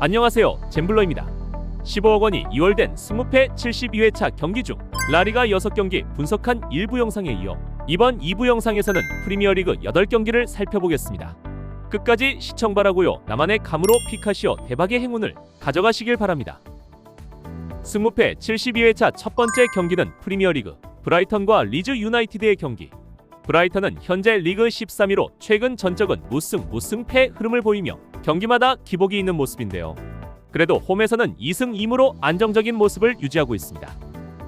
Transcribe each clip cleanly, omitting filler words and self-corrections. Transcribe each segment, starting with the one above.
안녕하세요, 잼블러입니다. 15억 원이 2월된 20패 72회차 경기 중 라리가 6경기 분석한 일부 영상에 이어 이번 2부 영상에서는 프리미어리그 8경기를 살펴보겠습니다. 끝까지 시청 바라고요. 나만의 감으로 픽하시어 대박의 행운을 가져가시길 바랍니다. 20패 72회차 첫 번째 경기는 프리미어리그 브라이턴과 리즈 유나이티드의 경기. 브라이턴은 현재 리그 13위로 최근 전적은 무승패 흐름을 보이며 경기마다 기복이 있는 모습인데요. 그래도 홈에서는 2승 2무로 안정적인 모습을 유지하고 있습니다.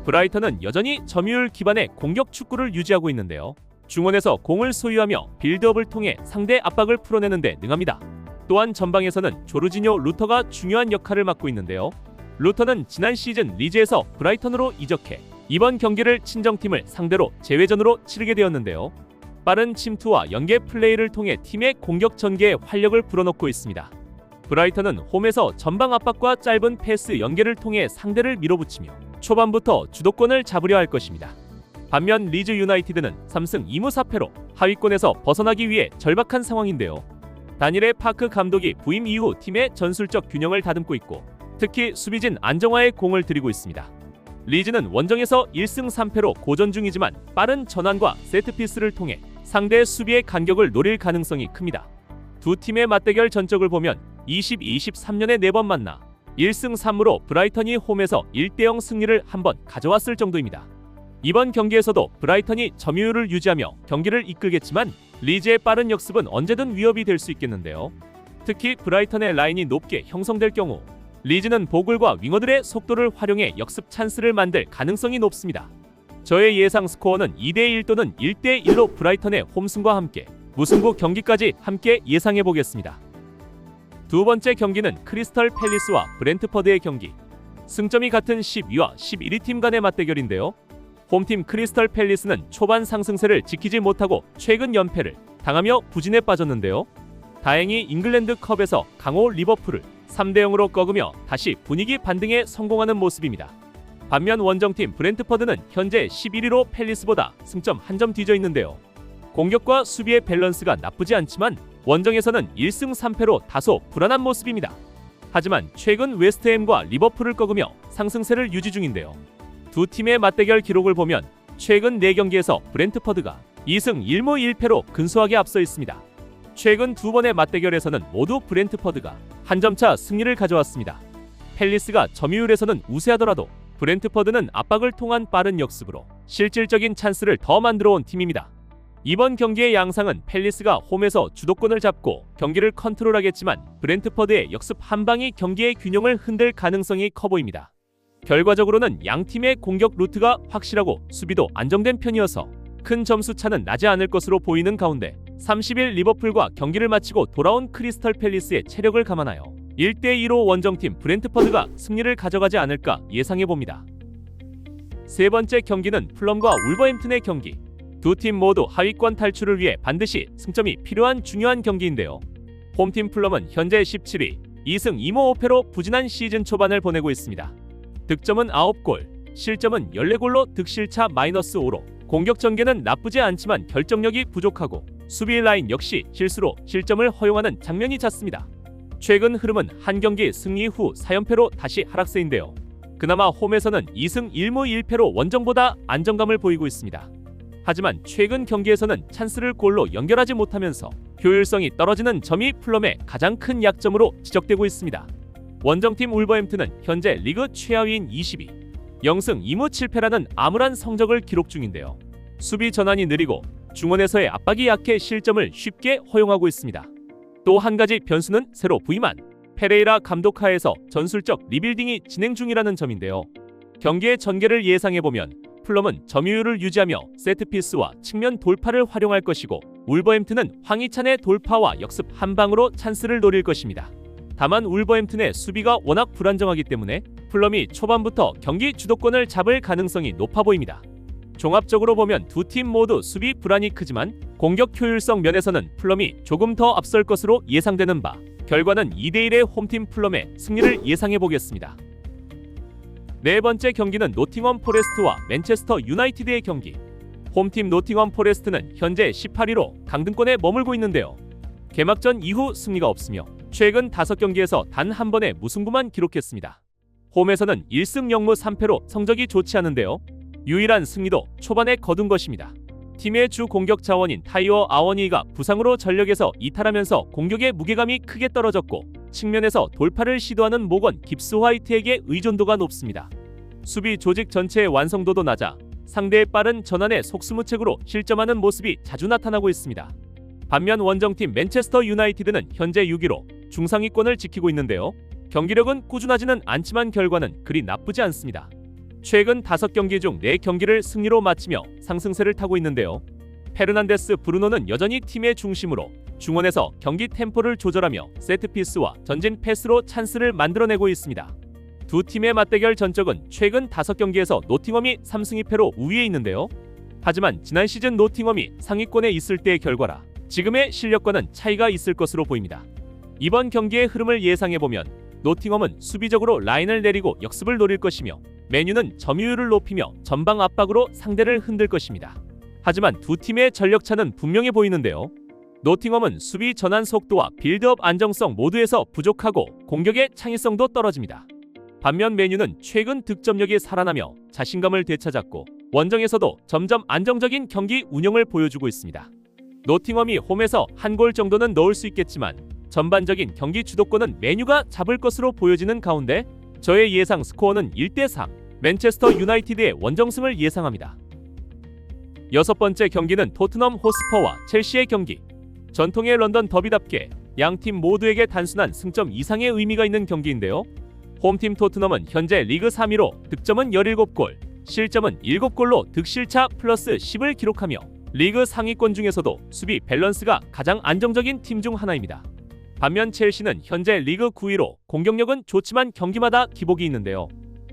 브라이턴은 여전히 점유율 기반의 공격 축구를 유지하고 있는데요. 중원에서 공을 소유하며 빌드업을 통해 상대 압박을 풀어내는 데 능합니다. 또한 전방에서는 조르지뇨 루터가 중요한 역할을 맡고 있는데요. 루터는 지난 시즌 리즈에서 브라이턴으로 이적해 이번 경기를 친정팀을 상대로 재회전으로 치르게 되었는데요. 빠른 침투와 연계 플레이를 통해 팀의 공격 전개에 활력을 불어넣고 있습니다. 브라이턴은 홈에서 전방 압박과 짧은 패스 연계를 통해 상대를 밀어붙이며 초반부터 주도권을 잡으려 할 것입니다. 반면 리즈 유나이티드는 3승 2무 4패로 하위권에서 벗어나기 위해 절박한 상황인데요. 다니엘 파크 감독이 부임 이후 팀의 전술적 균형을 다듬고 있고 특히 수비진 안정화에 공을 들이고 있습니다. 리즈는 원정에서 1승 3패로 고전 중이지만 빠른 전환과 세트피스를 통해 상대 수비의 간격을 노릴 가능성이 큽니다. 두 팀의 맞대결 전적을 보면 20-23년에 4번 만나 1승 3무로 브라이턴이 홈에서 1대0 승리를 한번 가져왔을 정도입니다. 이번 경기에서도 브라이턴이 점유율을 유지하며 경기를 이끌겠지만 리즈의 빠른 역습은 언제든 위협이 될 수 있겠는데요. 특히 브라이턴의 라인이 높게 형성될 경우 리즈는 보글과 윙어들의 속도를 활용해 역습 찬스를 만들 가능성이 높습니다. 저의 예상 스코어는 2대1 또는 1대1로 브라이턴의 홈승과 함께 무승부 경기까지 함께 예상해보겠습니다. 두 번째 경기는 크리스털 팰리스와 브렌트퍼드의 경기. 승점이 같은 10위와 11위 팀 간의 맞대결인데요. 홈팀 크리스털 팰리스는 초반 상승세를 지키지 못하고 최근 연패를 당하며 부진에 빠졌는데요. 다행히 잉글랜드컵에서 강호 리버풀을 3대0으로 꺾으며 다시 분위기 반등에 성공하는 모습입니다. 반면 원정팀 브렌트퍼드는 현재 11위로 팰리스보다 승점 1점 뒤져 있는데요. 공격과 수비의 밸런스가 나쁘지 않지만 원정에서는 1승 3패로 다소 불안한 모습입니다. 하지만 최근 웨스트햄과 리버풀을 꺾으며 상승세를 유지 중인데요. 두 팀의 맞대결 기록을 보면 최근 4경기에서 브렌트퍼드가 2승 1무 1패로 근소하게 앞서 있습니다. 최근 두 번의 맞대결에서는 모두 브렌트퍼드가 한 점차 승리를 가져왔습니다. 팰리스가 점유율에서는 우세하더라도 브렌트퍼드는 압박을 통한 빠른 역습으로 실질적인 찬스를 더 만들어온 팀입니다. 이번 경기의 양상은 팰리스가 홈에서 주도권을 잡고 경기를 컨트롤하겠지만 브렌트퍼드의 역습 한 방이 경기의 균형을 흔들 가능성이 커 보입니다. 결과적으로는 양 팀의 공격 루트가 확실하고 수비도 안정된 편이어서 큰 점수 차는 나지 않을 것으로 보이는 가운데 30일 리버풀과 경기를 마치고 돌아온 크리스털 팰리스의 체력을 감안하여 1대2로 원정팀 브렌트퍼드가 승리를 가져가지 않을까 예상해봅니다. 세 번째 경기는 풀럼과 울버햄튼의 경기. 두 팀 모두 하위권 탈출을 위해 반드시 승점이 필요한 중요한 경기인데요. 홈팀 풀럼은 현재 17위, 2승 2무 5패로 부진한 시즌 초반을 보내고 있습니다. 득점은 9골, 실점은 14골로 득실차 -5로 공격 전개는 나쁘지 않지만 결정력이 부족하고 수비 라인 역시 실수로 실점을 허용하는 장면이 잦습니다. 최근 흐름은 한 경기 승리 후 4연패로 다시 하락세인데요. 그나마 홈에서는 2승 1무 1패로 원정보다 안정감을 보이고 있습니다. 하지만 최근 경기에서는 찬스를 골로 연결하지 못하면서 효율성이 떨어지는 점이 풀럼의 가장 큰 약점으로 지적되고 있습니다. 원정팀 울버햄튼은 현재 리그 최하위인 20위, 0승 2무 7패라는 암울한 성적을 기록 중인데요. 수비 전환이 느리고 중원에서의 압박이 약해 실점을 쉽게 허용하고 있습니다. 또 한 가지 변수는 새로 부임한 페레이라 감독 하에서 전술적 리빌딩이 진행 중이라는 점인데요. 경기의 전개를 예상해보면 풀럼은 점유율을 유지하며 세트피스와 측면 돌파를 활용할 것이고 울버햄튼은 황희찬의 돌파와 역습 한 방으로 찬스를 노릴 것입니다. 다만 울버햄튼의 수비가 워낙 불안정하기 때문에 풀럼이 초반부터 경기 주도권을 잡을 가능성이 높아 보입니다. 종합적으로 보면 두 팀 모두 수비 불안이 크지만 공격 효율성 면에서는 풀럼이 조금 더 앞설 것으로 예상되는 바 결과는 2대1의 홈팀 풀럼의 승리를 예상해보겠습니다. 네 번째 경기는 노팅엄 포레스트와 맨체스터 유나이티드의 경기. 홈팀 노팅엄 포레스트는 현재 18위로 강등권에 머물고 있는데요. 개막전 이후 승리가 없으며 최근 5경기에서 단 한 번의 무승부만 기록했습니다. 홈에서는 1승 0무 3패로 성적이 좋지 않은데요. 유일한 승리도 초반에 거둔 것입니다. 팀의 주 공격 자원인 타이어 아워니가 부상으로 전력에서 이탈하면서 공격의 무게감이 크게 떨어졌고 측면에서 돌파를 시도하는 모건 깁스 화이트에게 의존도가 높습니다. 수비 조직 전체의 완성도도 낮아 상대의 빠른 전환에 속수무책으로 실점하는 모습이 자주 나타나고 있습니다. 반면 원정팀 맨체스터 유나이티드는 현재 6위로 중상위권을 지키고 있는데요. 경기력은 꾸준하지는 않지만 결과는 그리 나쁘지 않습니다. 최근 5경기 중 4경기를 승리로 마치며 상승세를 타고 있는데요. 페르난데스 브루노는 여전히 팀의 중심으로 중원에서 경기 템포를 조절하며 세트피스와 전진 패스로 찬스를 만들어내고 있습니다. 두 팀의 맞대결 전적은 최근 5경기에서 노팅엄이 3승 2패로 우위에 있는데요. 하지만 지난 시즌 노팅엄이 상위권에 있을 때의 결과라 지금의 실력과는 차이가 있을 것으로 보입니다. 이번 경기의 흐름을 예상해보면 노팅엄은 수비적으로 라인을 내리고 역습을 노릴 것이며 맨유는 점유율을 높이며 전방 압박으로 상대를 흔들 것입니다. 하지만 두 팀의 전력차는 분명해 보이는데요. 노팅엄은 수비 전환 속도와 빌드업 안정성 모두에서 부족하고 공격의 창의성도 떨어집니다. 반면 맨유는 최근 득점력이 살아나며 자신감을 되찾았고 원정에서도 점점 안정적인 경기 운영을 보여주고 있습니다. 노팅엄이 홈에서 한 골 정도는 넣을 수 있겠지만 전반적인 경기 주도권은 맨유가 잡을 것으로 보여지는 가운데 저의 예상 스코어는 1대3 맨체스터 유나이티드의 원정승을 예상합니다. 6번째 경기는 토트넘 호스퍼와 첼시의 경기. 전통의 런던 더비답게 양팀 모두에게 단순한 승점 이상의 의미가 있는 경기인데요. 홈팀 토트넘은 현재 리그 3위로 득점은 17골, 실점은 7골로 득실차 플러스 10을 기록하며 리그 상위권 중에서도 수비 밸런스가 가장 안정적인 팀 중 하나입니다. 반면 첼시는 현재 리그 9위로 공격력은 좋지만 경기마다 기복이 있는데요.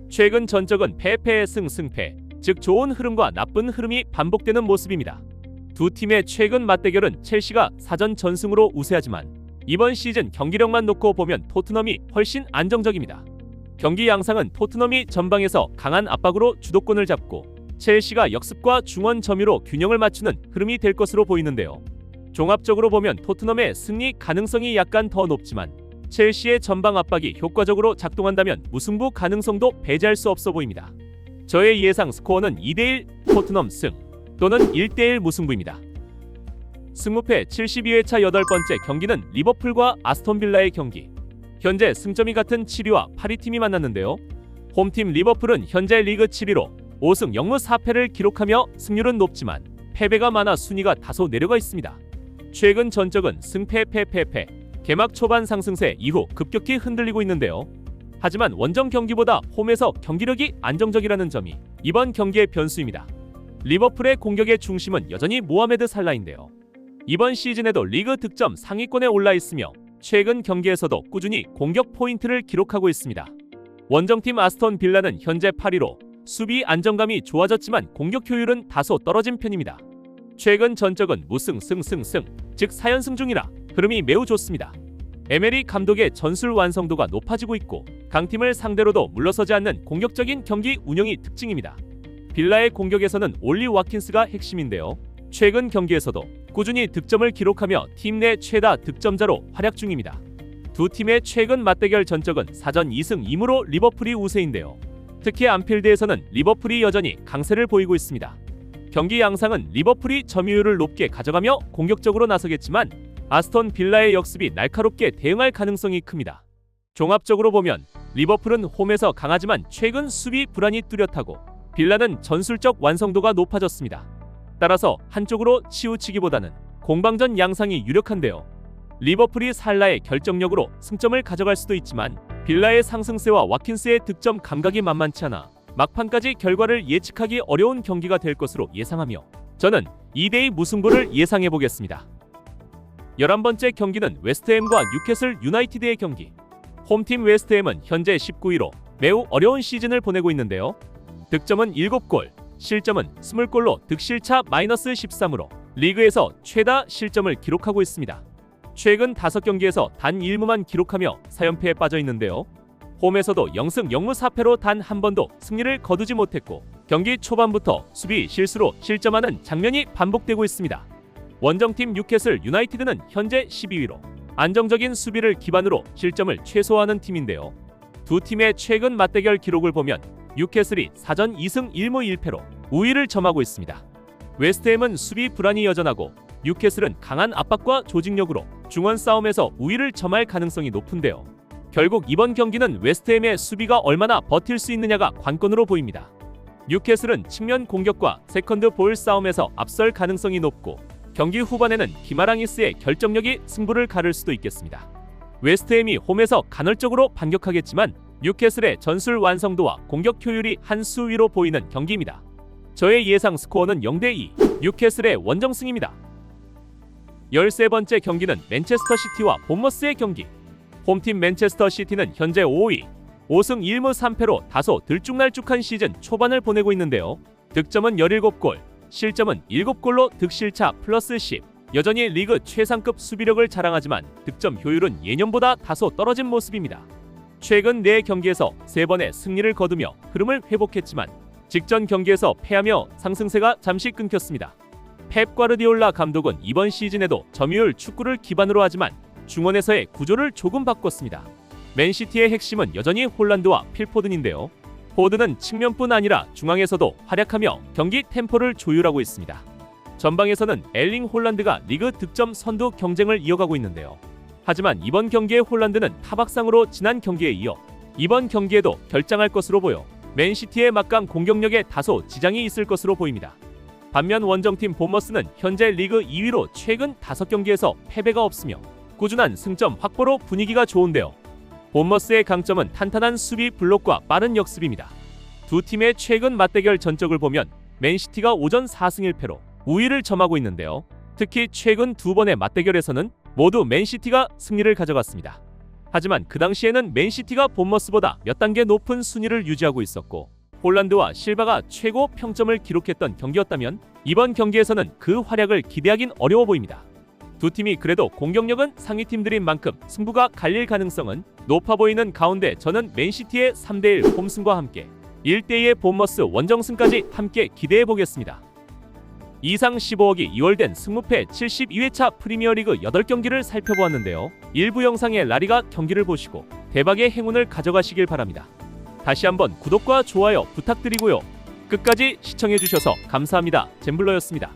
최근 전적은 패패의 승패, 즉 좋은 흐름과 나쁜 흐름이 반복되는 모습입니다. 두 팀의 최근 맞대결은 첼시가 사전 전승으로 우세하지만 이번 시즌 경기력만 놓고 보면 토트넘이 훨씬 안정적입니다. 경기 양상은 토트넘이 전방에서 강한 압박으로 주도권을 잡고 첼시가 역습과 중원 점유로 균형을 맞추는 흐름이 될 것으로 보이는데요. 종합적으로 보면 토트넘의 승리 가능성이 약간 더 높지만 첼시의 전방 압박이 효과적으로 작동한다면 무승부 가능성도 배제할 수 없어 보입니다. 저의 예상 스코어는 2대1 토트넘 승 또는 1대1 무승부입니다. 승무패 72회차 8번째 경기는 리버풀과 아스톤빌라의 경기. 현재 승점이 같은 7위와 8위 팀이 만났는데요. 홈팀 리버풀은 현재 리그 7위로 5승 0무 4패를 기록하며 승률은 높지만 패배가 많아 순위가 다소 내려가 있습니다. 최근 전적은 승패 패 개막 초반 상승세 이후 급격히 흔들리고 있는데요. 하지만 원정 경기보다 홈에서 경기력이 안정적이라는 점이 이번 경기의 변수입니다. 리버풀의 공격의 중심은 여전히 모하메드 살라인데요. 이번 시즌에도 리그 득점 상위권에 올라 있으며 최근 경기에서도 꾸준히 공격 포인트를 기록하고 있습니다. 원정팀 아스톤 빌라는 현재 8위로 수비 안정감이 좋아졌지만 공격 효율은 다소 떨어진 편입니다. 최근 전적은 무승 승, 즉 4연승 중이라 흐름이 매우 좋습니다. 에메리 감독의 전술 완성도가 높아지고 있고 강팀을 상대로도 물러서지 않는 공격적인 경기 운영이 특징입니다. 빌라의 공격에서는 올리 와킨스가 핵심인데요. 최근 경기에서도 꾸준히 득점을 기록하며 팀 내 최다 득점자로 활약 중입니다. 두 팀의 최근 맞대결 전적은 4전 2승 2무로 리버풀이 우세인데요. 특히 안필드에서는 리버풀이 여전히 강세를 보이고 있습니다. 경기 양상은 리버풀이 점유율을 높게 가져가며 공격적으로 나서겠지만 아스톤 빌라의 역습이 날카롭게 대응할 가능성이 큽니다. 종합적으로 보면 리버풀은 홈에서 강하지만 최근 수비 불안이 뚜렷하고 빌라는 전술적 완성도가 높아졌습니다. 따라서 한쪽으로 치우치기보다는 공방전 양상이 유력한데요. 리버풀이 살라의 결정력으로 승점을 가져갈 수도 있지만 빌라의 상승세와 와킨스의 득점 감각이 만만치 않아 막판까지 결과를 예측하기 어려운 경기가 될 것으로 예상하며 저는 2대2 무승부를 예상해보겠습니다. 11번째 경기는 웨스트햄과 뉴캐슬 유나이티드의 경기. 홈팀 웨스트햄은 현재 19위로 매우 어려운 시즌을 보내고 있는데요. 득점은 7골, 실점은 20골로 득실차 마이너스 13으로 리그에서 최다 실점을 기록하고 있습니다. 최근 5경기에서 단 1무만 기록하며 4연패에 빠져 있는데요. 홈에서도 0승 0무 4패로 단 한 번도 승리를 거두지 못했고 경기 초반부터 수비 실수로 실점하는 장면이 반복되고 있습니다. 원정팀 뉴캐슬 유나이티드는 현재 12위로 안정적인 수비를 기반으로 실점을 최소화하는 팀인데요. 두 팀의 최근 맞대결 기록을 보면 뉴캐슬이 4전 2승 1무 1패로 우위를 점하고 있습니다. 웨스트햄은 수비 불안이 여전하고 뉴캐슬은 강한 압박과 조직력으로 중원 싸움에서 우위를 점할 가능성이 높은데요. 결국 이번 경기는 웨스트햄의 수비가 얼마나 버틸 수 있느냐가 관건으로 보입니다. 뉴캐슬은 측면 공격과 세컨드 볼 싸움에서 앞설 가능성이 높고 경기 후반에는 기마랑이스의 결정력이 승부를 가를 수도 있겠습니다. 웨스트햄이 홈에서 간헐적으로 반격하겠지만 뉴캐슬의 전술 완성도와 공격 효율이 한 수 위로 보이는 경기입니다. 저의 예상 스코어는 0대2 뉴캐슬의 원정승입니다. 13번째 경기는 맨체스터 시티와 본머스의 경기. 홈팀 맨체스터 시티는 현재 5위 5승 1무 3패로 다소 들쭉날쭉한 시즌 초반을 보내고 있는데요. 득점은 17골, 실점은 7골로 득실차 플러스 10. 여전히 리그 최상급 수비력을 자랑하지만 득점 효율은 예년보다 다소 떨어진 모습입니다. 최근 4경기에서 3번의 승리를 거두며 흐름을 회복했지만 직전 경기에서 패하며 상승세가 잠시 끊겼습니다. 펩 과르디올라 감독은 이번 시즌에도 점유율 축구를 기반으로 하지만 중원에서의 구조를 조금 바꿨습니다. 맨시티의 핵심은 여전히 홀란드와 필포든인데요. 포든은 측면뿐 아니라 중앙에서도 활약하며 경기 템포를 조율하고 있습니다. 전방에서는 엘링 홀란드가 리그 득점 선두 경쟁을 이어가고 있는데요. 하지만 이번 경기의 홀란드는 타박상으로 지난 경기에 이어 이번 경기에도 결장할 것으로 보여 맨시티의 막강 공격력에 다소 지장이 있을 것으로 보입니다. 반면 원정팀 본머스는 현재 리그 2위로 최근 5경기에서 패배가 없으며 꾸준한 승점 확보로 분위기가 좋은데요. 본머스의 강점은 탄탄한 수비 블록과 빠른 역습입니다. 두 팀의 최근 맞대결 전적을 보면 맨시티가 오전 4승 1패로 우위를 점하고 있는데요. 특히 최근 2번의 맞대결에서는 모두 맨시티가 승리를 가져갔습니다. 하지만 그 당시에는 맨시티가 본머스보다 몇 단계 높은 순위를 유지하고 있었고 홀란드와 실바가 최고 평점을 기록했던 경기였다면 이번 경기에서는 그 활약을 기대하긴 어려워 보입니다. 두 팀이 그래도 공격력은 상위 팀들인 만큼 승부가 갈릴 가능성은 높아 보이는 가운데 저는 맨시티의 3대1 홈승과 함께 1대2의 본머스 원정승까지 함께 기대해 보겠습니다. 이상 15억이 2월된 승무패 72회차 프리미어리그 8경기를 살펴보았는데요. 일부 영상의 라리가 경기를 보시고 대박의 행운을 가져가시길 바랍니다. 다시 한번 구독과 좋아요 부탁드리고요. 끝까지 시청해주셔서 감사합니다. 잼블러였습니다.